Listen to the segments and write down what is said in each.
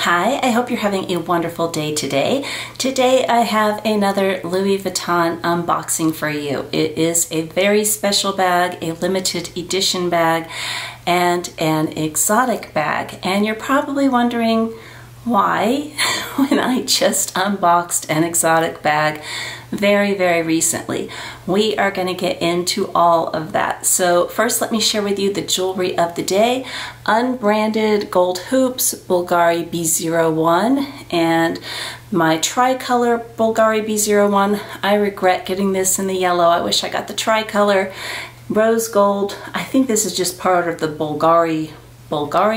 Hi, I hope you're having a wonderful day today. Today I have another Louis Vuitton unboxing for you. It is a very special bag, a limited edition bag, and an exotic bag. And you're probably wondering why when I just unboxed an exotic bag very recently. We are going to get into all of that. So first let me share with you the jewelry of the day. Unbranded gold hoops, Bulgari B01, and my tricolor Bulgari B01. I regret getting this in the yellow. I wish I got the tricolor. Rose gold, I think this is just part of the Bulgari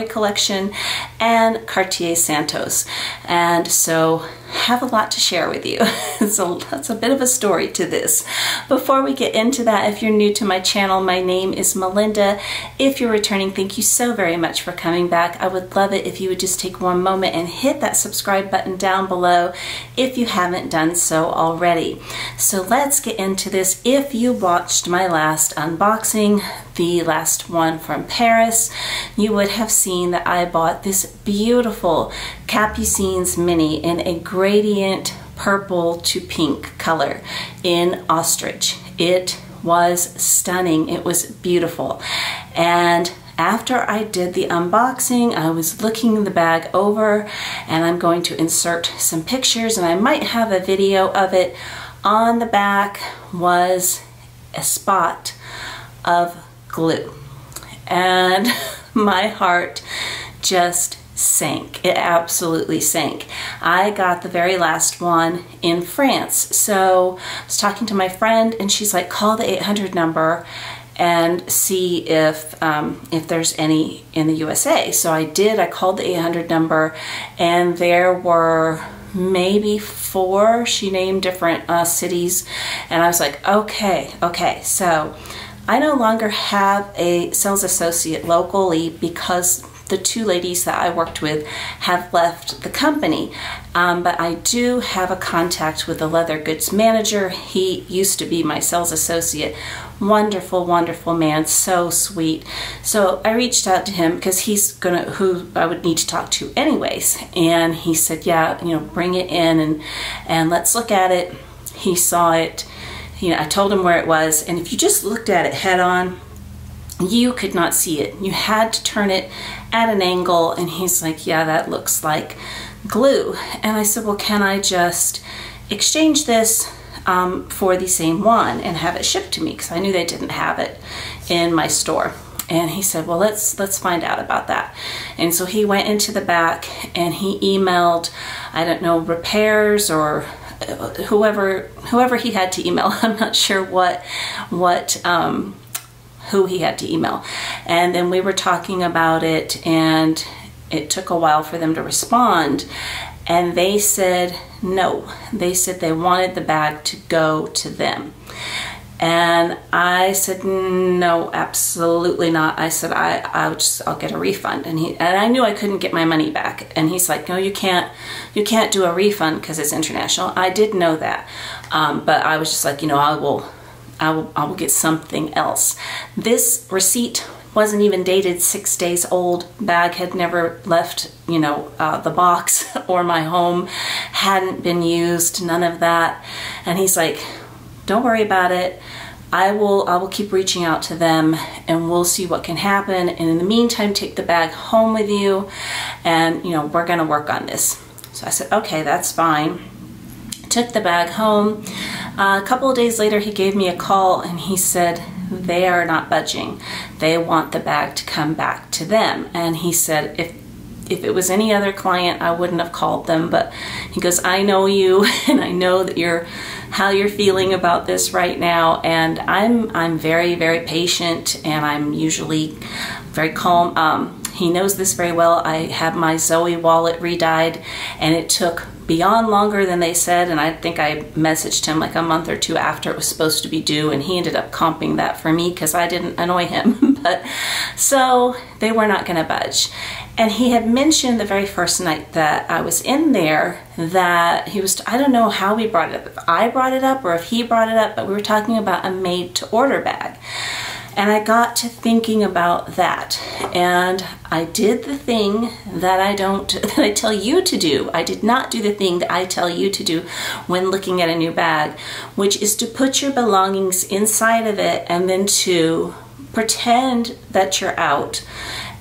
collection, and Cartier Santos. And so have a lot to share with you. So that's a bit of a story to this. Before we get into that, if you're new to my channel, my name is Melinda. If you're returning, thank you so very much for coming back. I would love it if you would just take one moment and hit that subscribe button down below if you haven't done so already. So let's get into this. If you watched my last unboxing, the last one from Paris, you would have seen that I bought this beautiful Capucines Mini in a gradient purple to pink color in ostrich. It was stunning. It was beautiful. And after I did the unboxing, I was looking the bag over, and I'm going to insert some pictures, and I might have a video of it. On the back was a spot of glue, and my heart just sank. It absolutely sank. I got the very last one in France. So I was talking to my friend, and she's like, call the 800 number and see if there's any in the USA. So I did. I called the 800 number, and there were maybe 4. She named different cities, and I was like, okay. So I no longer have a sales associate locally because the 2 ladies that I worked with have left the company. But I do have a contact with the leather goods manager. He used to be my sales associate. Wonderful man, so sweet. So I reached out to him because he's who I would need to talk to anyways. And he said, yeah, bring it in and let's look at it. He saw it. I told him where it was, and if you just looked at it head on, you could not see it. You had to turn it at an angle, and he's like, yeah, that looks like glue. And I said, well, can I just exchange this for the same one and have it shipped to me? Because I knew they didn't have it in my store. And he said, well, let's find out about that. And so he went into the back and he emailed, I don't know, repairs or whoever he had to email. I'm not sure who he had to email. And then we were talking about it, and it took a while for them to respond. And they said no. They said they wanted the bag to go to them. And I said, no, absolutely not. I said, I'll get a refund. And I knew I couldn't get my money back. And he's like, no, you can't do a refund because it's international. I did know that. But I was just like, I will get something else. This receipt wasn't even dated 6 days old. Bag had never left, the box or my home. Hadn't been used, none of that. And he's like, don't worry about it. I will keep reaching out to them, and we'll see what can happen. And in the meantime, take the bag home with you, and we're gonna work on this. So I said, okay, that's fine. Took the bag home. A couple of days later, he gave me a call, and he said they are not budging. They want the bag to come back to them. And he said, if it was any other client, I wouldn't have called them. But he goes, I know you, and I know that how you're feeling about this right now. And I'm very patient, and I'm usually very calm. He knows this very well. I had my Zoe wallet re-dyed, and it took beyond longer than they said, and I think I messaged him like a month or 2 after it was supposed to be due, and he ended up comping that for me because I didn't annoy him. But so they were not going to budge. And he had mentioned the very first night that I was in there that he was, I don't know how we brought it up, if I brought it up or if he brought it up, but we were talking about a made to order bag. And I got to thinking about that, and I did the thing that I tell you to do. I did not do the thing that I tell you to do when looking at a new bag, which is to put your belongings inside of it and then to pretend that you're out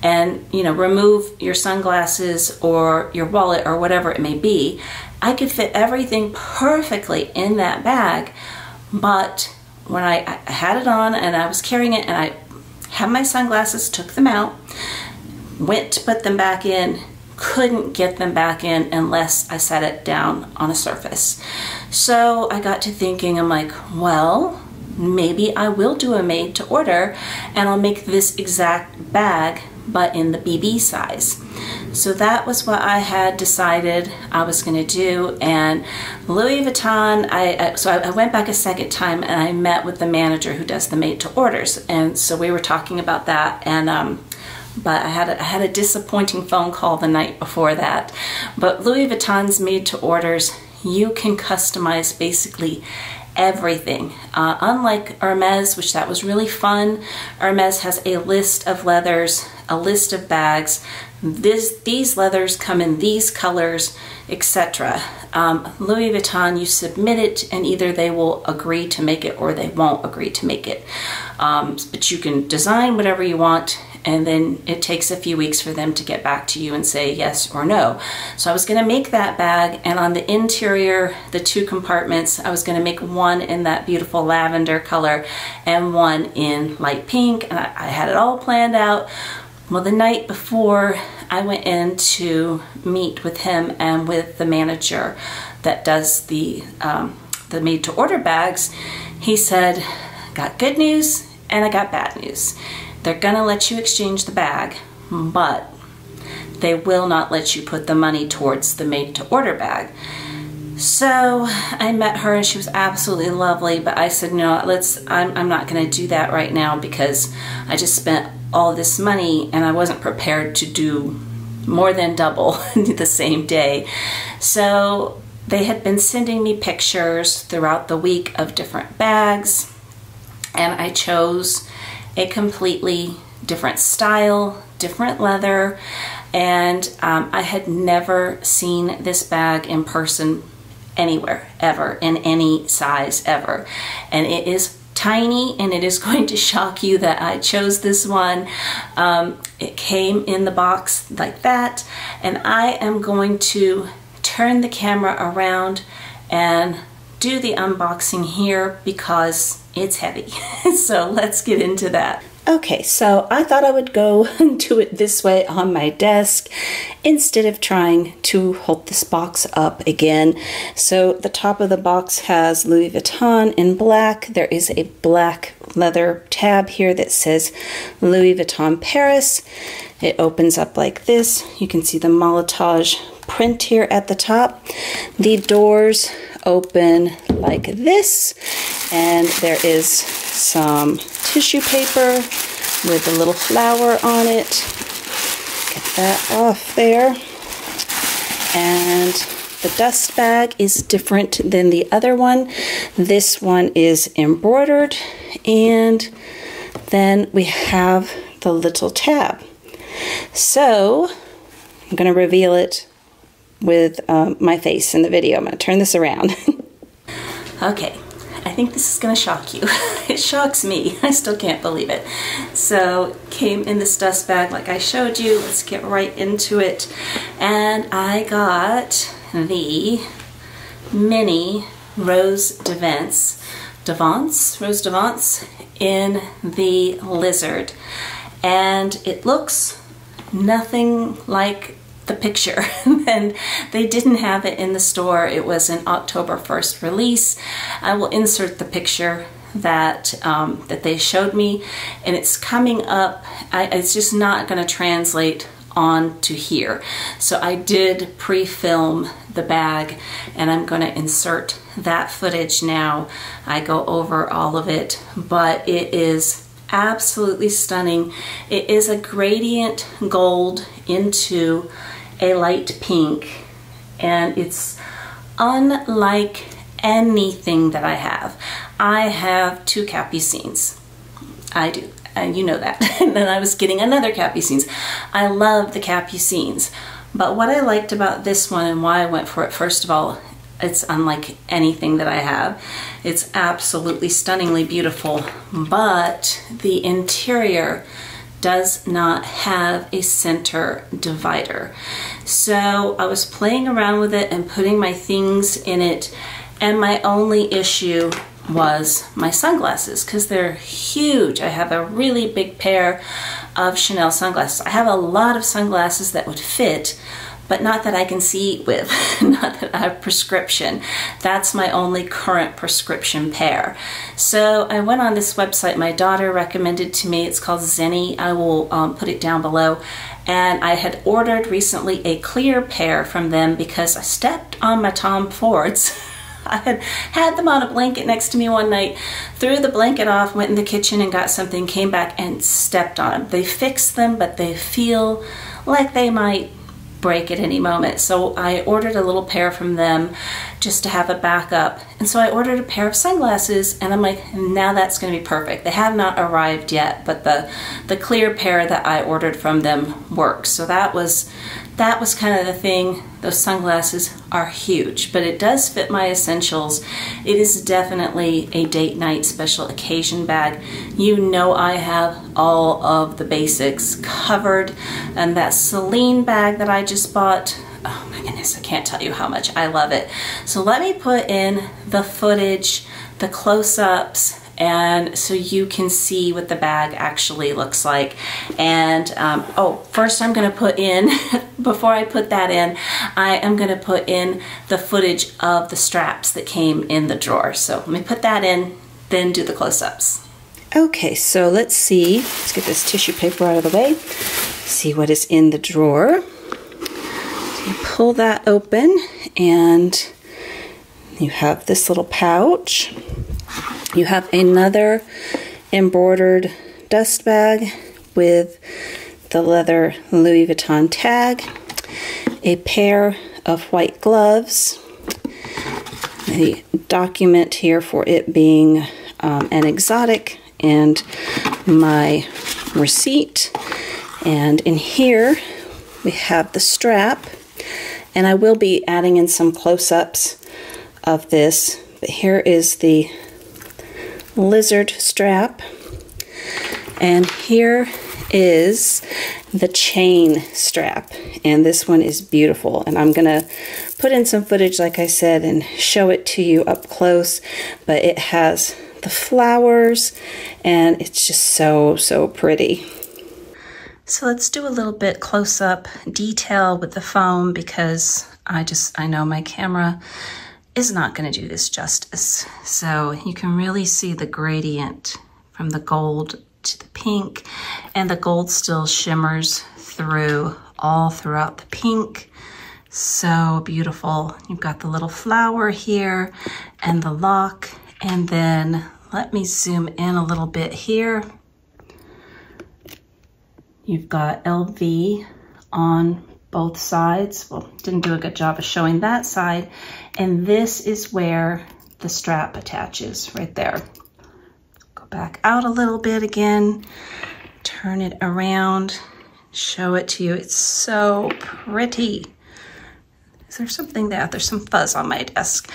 and, you know, remove your sunglasses or your wallet or whatever it may be. I could fit everything perfectly in that bag, but when I had it on and I was carrying it and I had my sunglasses, took them out, went to put them back in, couldn't get them back in unless I set it down on a surface. So I got to thinking, I'm like, well, maybe I will do a made to order and I'll make this exact bag but in the BB size. So that was what I had decided I was going to do. And Louis Vuitton, I went back a second time and I met with the manager who does the made to orders, and so we were talking about that. And but I had a disappointing phone call the night before that. But Louis Vuitton's made to orders, you can customize basically everything. Unlike Hermes, which that was really fun, Hermes has a list of leathers, a list of bags. These leathers come in these colors, etc. Louis Vuitton, you submit it and either they will agree to make it or they won't agree to make it. But you can design whatever you want, and then it takes a few weeks for them to get back to you and say yes or no. So I was going to make that bag, and on the interior, the 2 compartments, I was going to make one in that beautiful lavender color and one in light pink, and I had it all planned out. Well, the night before I went in to meet with him and with the manager that does the made to order bags, he said, got good news and I got bad news. They're gonna let you exchange the bag, but they will not let you put the money towards the made to order bag. So I met her and she was absolutely lovely, but I said, no, I'm not gonna do that right now because I just spent all this money and I wasn't prepared to do more than double the same day. So they had been sending me pictures throughout the week of different bags, and I chose a completely different style, different leather, and I had never seen this bag in person anywhere, ever, in any size, ever. And it is tiny, and it is going to shock you that I chose this one. It came in the box like that, and I am going to turn the camera around and do the unboxing here because it's heavy. So let's get into that. Okay, so I thought I would go and do it this way on my desk instead of trying to hold this box up again. So the top of the box has Louis Vuitton in black. There is a black leather tab here that says Louis Vuitton Paris. It opens up like this. You can see the Molitage print here at the top. The doors open like this, and there is some tissue paper with a little flower on it. Get that off there. And the dust bag is different than the other one. This one is embroidered, and then we have the little tab. So I'm going to reveal it with my face in the video. I'm going to turn this around. Okay, I think this is going to shock you. It shocks me. I still can't believe it. So, came in this dust bag like I showed you. Let's get right into it. And I got the mini Rose Devance in the lizard. And it looks nothing like the picture. And they didn't have it in the store. It was an October 1st release. I will insert the picture that that they showed me, and it's coming up. It's just not going to translate on to here. So I did pre-film the bag, and I'm going to insert that footage now. I go over all of it, but it is absolutely stunning. It is a gradient gold into a light pink, and it's unlike anything that I have. I have 2 capucines. I do. and you know that. And then I was getting another Capucines. I love the Capucines. But what I liked about this one and why I went for it, first of all, it's unlike anything that I have. It's absolutely stunningly beautiful, but the interior does not have a center divider. So I was playing around with it and putting my things in it, and my only issue was my sunglasses, because they're huge. I have a really big pair of Chanel sunglasses. I have a lot of sunglasses that would fit, but not that I can see with, not that I have prescription. That's my only current prescription pair. So I went on this website my daughter recommended to me. It's called Zenni. I will put it down below. And I had ordered recently a clear pair from them because I stepped on my Tom Fords. I had them on a blanket next to me one night, threw the blanket off, went in the kitchen and got something, came back and stepped on them. They fixed them, but they feel like they might break at any moment. So I ordered a little pair from them just to have a backup. And so I ordered a pair of sunglasses, and I'm like, now that's going to be perfect. They have not arrived yet, but the clear pair that I ordered from them works. So that was kind of the thing. Those sunglasses are huge, but it does fit my essentials. It is definitely a date night special occasion bag. You know I have all of the basics covered, and that Celine bag that I just bought, oh my goodness, I can't tell you how much I love it. So let me put in the footage, the close-ups, and so you can see what the bag actually looks like. And oh, first I'm going to put in, before I put that in, I am going to put in the footage of the straps that came in the drawer. So let me put that in, then do the close-ups. Okay, so let's see. Let's get this tissue paper out of the way. See what is in the drawer. So you pull that open, and you have this little pouch. You have another embroidered dust bag with the leather Louis Vuitton tag, a pair of white gloves, a document here for it being an exotic, and my receipt. And in here we have the strap, and I will be adding in some close-ups of this, but here is the lizard strap, and here is the chain strap, and this one is beautiful, and I'm gonna put in some footage, like I said, and show it to you up close. But it has the flowers, and it's just so pretty. So let's do a little bit close-up detail with the foam, because I know my camera is not going to do this justice. So you can really see the gradient from the gold to the pink, and the gold still shimmers through all throughout the pink. So beautiful. You've got the little flower here and the lock, and then let me zoom in a little bit here. You've got LV on both sides. Well, didn't do a good job of showing that side. And this is where the strap attaches, right there. Go back out a little bit again, turn it around, show it to you. It's so pretty. Is there something there? There's some fuzz on my desk.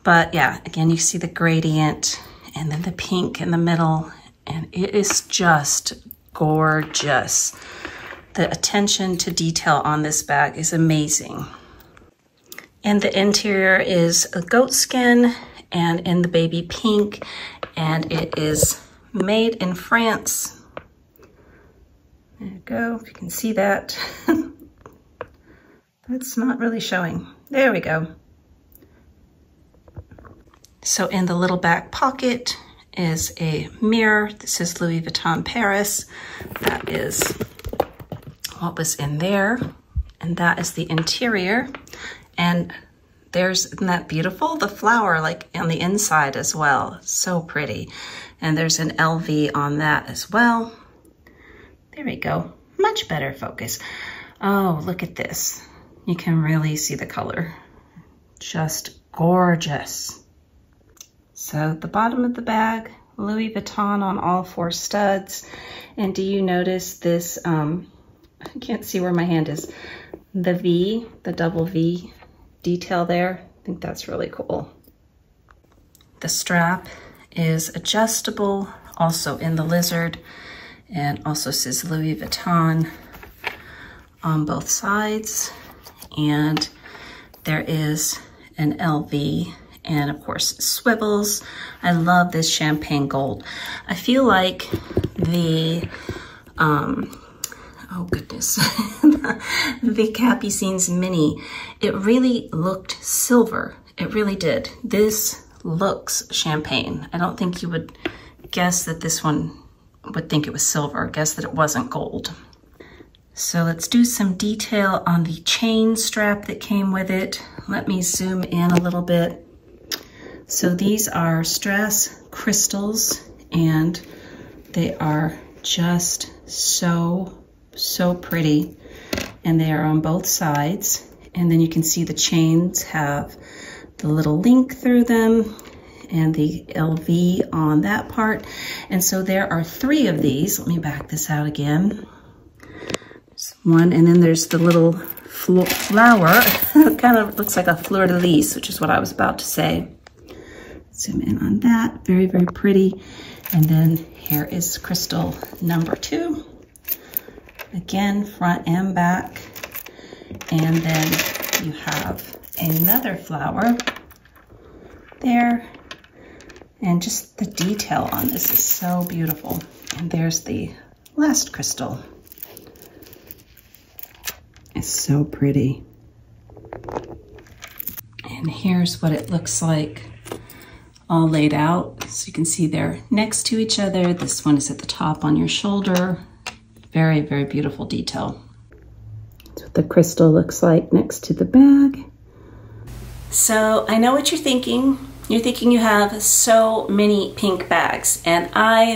But yeah, again, you see the gradient and then the pink in the middle, and it is just gorgeous. The attention to detail on this bag is amazing. And the interior is a goat skin and in the baby pink, and it is made in France. There you go, if you can see that. That's not really showing. There we go. So in the little back pocket is a mirror. This is Louis Vuitton Paris. That is what was in there, and that is the interior. And isn't that beautiful? The flower like on the inside as well, so pretty. And there's an LV on that as well. There we go, much better focus. Oh, look at this. You can really see the color, just gorgeous. So the bottom of the bag Louis Vuitton on all 4 studs. And do you notice this, I can't see where my hand is, the V, the double V detail there? I think that's really cool. The strap is adjustable, also in the lizard, and also says Louis Vuitton on both sides. And there is an LV, and of course swivels. I love this champagne gold. I feel like the, oh goodness, the Capucines Mini, it really looked silver. It really did. This looks champagne. I don't think you would guess that this one would think it was silver, guess that it wasn't gold. So let's do some detail on the chain strap that came with it. Let me zoom in a little bit. So these are strass crystals, and they are just so pretty. And they are on both sides. And then you can see the chains have the little link through them and the LV on that part. And so there are 3 of these. Let me back this out again. There's one, and then there's the little flower. It kind of looks like a fleur-de-lis, which is what I was about to say. Zoom in on that, very, very pretty. And then here is crystal number 2. Again, front and back. And then you have another flower there. And just the detail on this is so beautiful. And there's the last crystal. It's so pretty. And here's what it looks like all laid out. So you can see they're next to each other. This one is at the top on your shoulder. Very, very beautiful detail. That's what the crystal looks like next to the bag. So I know what you're thinking. You're thinking you have so many pink bags. And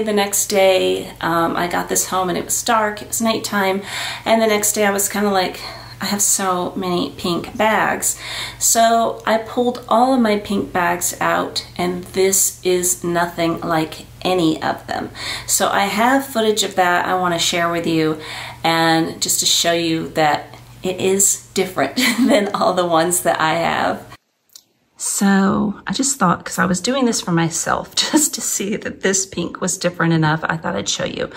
the next day, I got this home and it was dark, it was nighttime. And the next day I was kind of like, I have so many pink bags. So I pulled all of my pink bags out, and this is nothing like any of them. So I have footage of that I want to share with you, and just to show you that it is different than all the ones that I have. So I just thought, because I was doing this for myself, just to see that this pink was different enough, I thought I'd show you.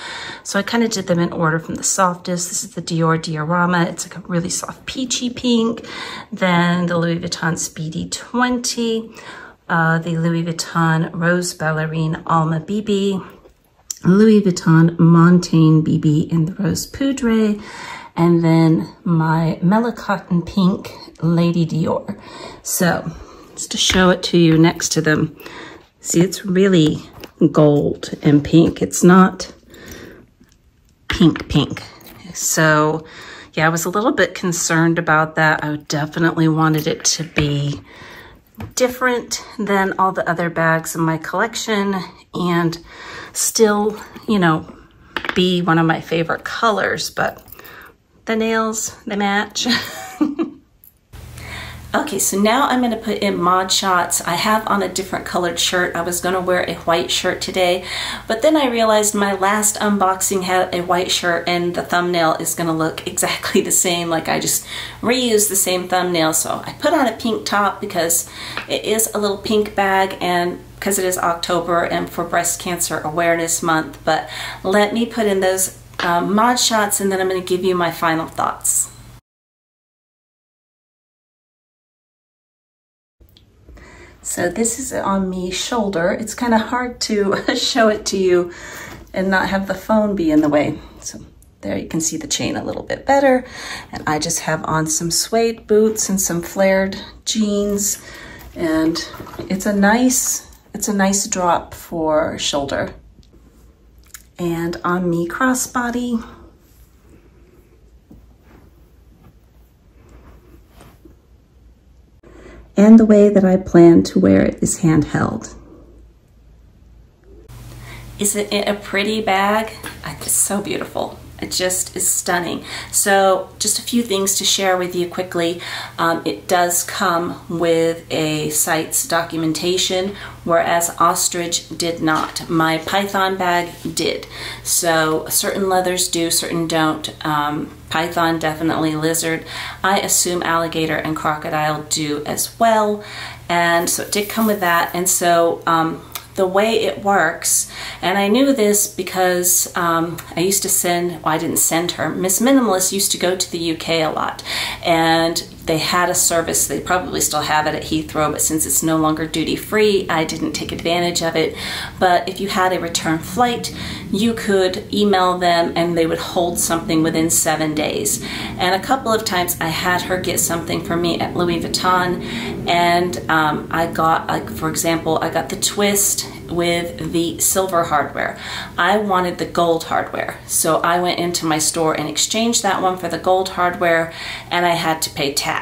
So I kind of did them in order from the softest. This is the Dior Diorama. It's like a really soft peachy pink. Then the Louis Vuitton Speedy 20, the Louis Vuitton Rose Ballerine Alma BB, Louis Vuitton Montaigne BB in the Rose Poudre, and then my Mellow Cotton Pink Lady Dior. So just to show it to you next to them. See, it's really gold and pink. It's not pink. So yeah, I was a little bit concerned about that. I definitely wanted it to be different than all the other bags in my collection and still, you know, be one of my favorite colors, but the nails, they match. Okay, so now I'm going to put in mod shots. I have on a different colored shirt. I was going to wear a white shirt today, but then I realized my last unboxing had a white shirt and the thumbnail is going to look exactly the same, like I just reused the same thumbnail. So I put on a pink top because it is a little pink bag and because it is October and for Breast Cancer Awareness Month. But let me put in those mod shots and then I'm going to give you my final thoughts. So this is on me shoulder. It's kind of hard to show it to you and not have the phone be in the way. So there you can see the chain a little bit better. And I just have on some suede boots and some flared jeans. And it's a nice drop for shoulder. And on me crossbody. And the way that I plan to wear it is handheld. Is it a pretty bag? It's so beautiful. It just is stunning. So just a few things to share with you quickly. It does come with a site's documentation, whereas Ostrich did not. My Python bag did. So certain leathers do, certain don't. Python definitely, lizard. I assume alligator and crocodile do as well. And so it did come with that. And so the way it works, and I knew this because I used to send, well, I didn't send her, Miss Minimalist used to go to the UK a lot, and they had a service, they probably still have it at Heathrow, but since it's no longer duty-free, I didn't take advantage of it. But if you had a return flight, you could email them and they would hold something within 7 days. And a couple of times I had her get something for me at Louis Vuitton, and I got, like, for example, I got the twist with the silver hardware. I wanted the gold hardware, so I went into my store and exchanged that one for the gold hardware, and I had to pay tax.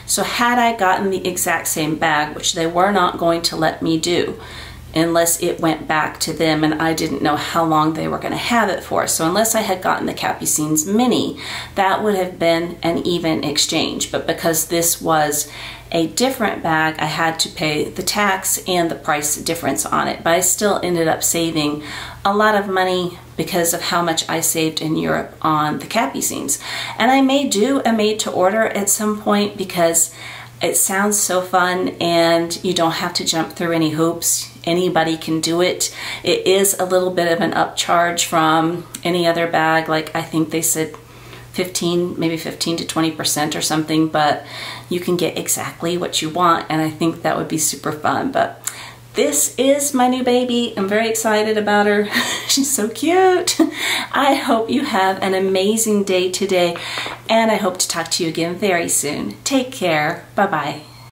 So had I gotten the exact same bag, which they were not going to let me do unless it went back to them, and I didn't know how long they were going to have it for. So unless I had gotten the Capucines Mini, that would have been an even exchange. But because this was a different bag, I had to pay the tax and the price difference on it. But I still ended up saving a lot of money because of how much I saved in Europe on the Capucines. And I may do a made to order at some point because it sounds so fun and you don't have to jump through any hoops. Anybody can do it. It is a little bit of an upcharge from any other bag. Like, I think they said 15, maybe 15 to 20% or something, but you can get exactly what you want, and I think that would be super fun. But this is my new baby. I'm very excited about her. She's so cute. I hope you have an amazing day today, and I hope to talk to you again very soon. Take care. Bye-bye.